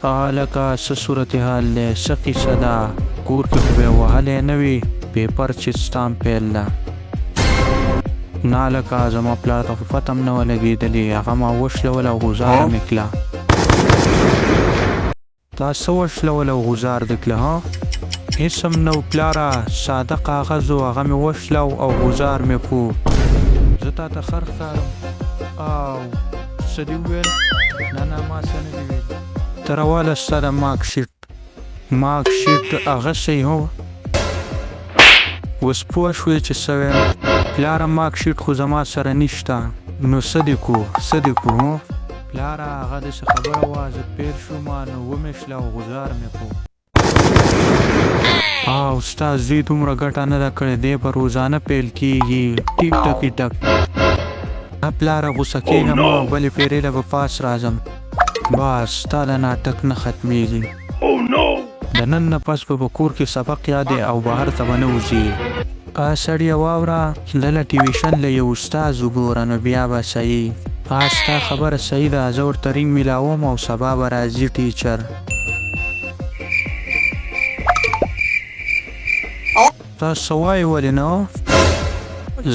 لکه څه صورتحال دی، څه قیصه ده؟ کور کې خو به یې وهلی نه وي، پیپر چې سټامپ پیل ده. نه لکه زما پلار ته خو پته هم نه وه لګېدلې، هغه ما وشلول او غوزاره مې کړه. تا څه وشلول او غوزار دې کړه؟ ها هېڅ هم نه و پلاره، ساده کاغذ و، هغه مې وشلو او غوزار مې کړو. زه تا ته خر ښکارم؟ او څه دې وویل؟ نه نه ما څه نه دي ویل. ته راواله ستا د مارک شیټ هغه صحیح هو. اوس پوه شوې چې څه ویم؟ پلاره مارک شیټ خو زما سره نشته، نو څه دې کړو هو؟ پلاره هغه داسې خبره وه، زه پیر شوم نو ومې شله او غوزار مې کړو. او ستا زوی دومره ګټه نه ده کړې، دی به روزانه پیل کېږي ټیک ټکي ټک. پلاره غوسه کېږه مه، بلې پیرې له به پاس راځم. بس ستا د ناټک نه ختمېږي. د نن نه پس به کور کې سبق یادې او بهر ته به نه وځي. سړیه واوره، دله ټیویشن له یو استاد وګوره نو بیا به صحیح. ستا خبره صحیح ده، زه ورته رینګ میلاوم او سبا به راځي ټیچر. تاسو څه وایئ ولې نه؟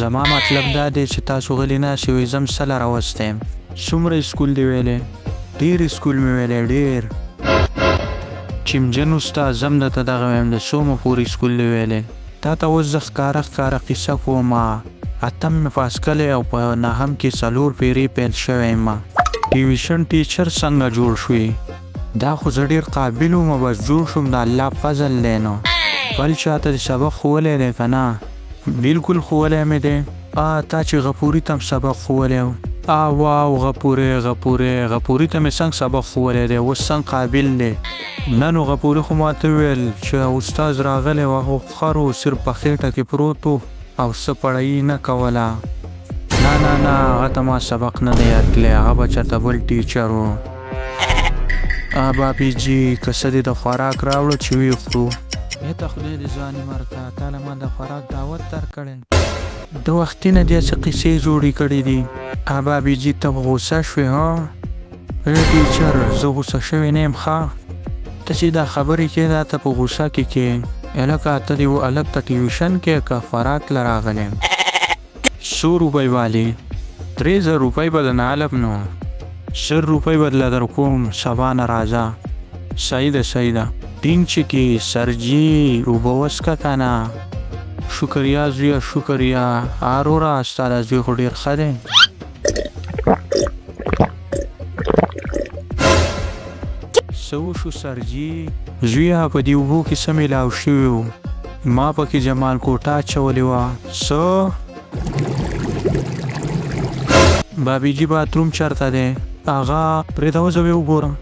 زما مطلب دا دی چې تاسو غلي ناست یئ، زه م سله راوستی یم. څومره سکول دی ویلی؟ ډېر سکول مې ویلی، ډېر. چمجن استاد، زه م درته دغه وایم، د څومره پورې سکول دی ویلی؟ تا ته اوس زه ښکاره قیصه کوم. اتم مې پاس کلی او په نهم کې 4 پیرې پیل شوی یم. ټیویشن ټیچر څنګه جوړ شوې؟ دا خو زه ډېر قابل وم، بس جوړ شوم، د الله فضل دی. نو بل چاته دې سبق ښوولی دی که نه؟ بلکل ښوولی مې دی. تا چې غفوري ته م سبق ښوولی و؟ واو غفوري ته مې څنګه سبق ښوولی دی؟ اوس څنګه قابل دی؟ نه نو غفوري خو ماته وویل چې استاد راغلی و، هغه خر و، صرف په خېټه کې پروت و او څه پړهیي نه کوله. نه هغه ته ما سبق نه دی یاد کړی، هغه به چېرته بل ټیچر و. بابي جي که څه دې د خوراک راوړه چې ویې خورو. ته خدای دې ځواني مرکه، تا له ما د خوراک دعوت درکړی. د وختي نه دې څه قیسې جوړې کړې دي. بابي جي ته غوسه شوې؟ ها ټیچر زه غوسه شوی نه یم. ښه ته چې دا خبرې کې دا ته په غوسه کې کې هلکه ته دې هلک ته ټیوشن کې که خوراک له راغلی یم. 100 روپۍ والې 3000 روپۍ به درنه علم نو 100 روپۍ به درله درکوم، سبا نه راځه. صحیح ده ټینګ چې کې سرجي اوبه وڅښه که نه. شکریا زویه شکریا. وروره ستا دا زوی خو ډېر ښه دی. څه وشو سرجي؟ زویه په دې اوبو کې څه میلاو شوي وو؟ ما پکې جمال کوټه اچولې وه. څه؟ بابي جي باتروم چېرته دی؟ هغه پرېږده زه به یې وګورم.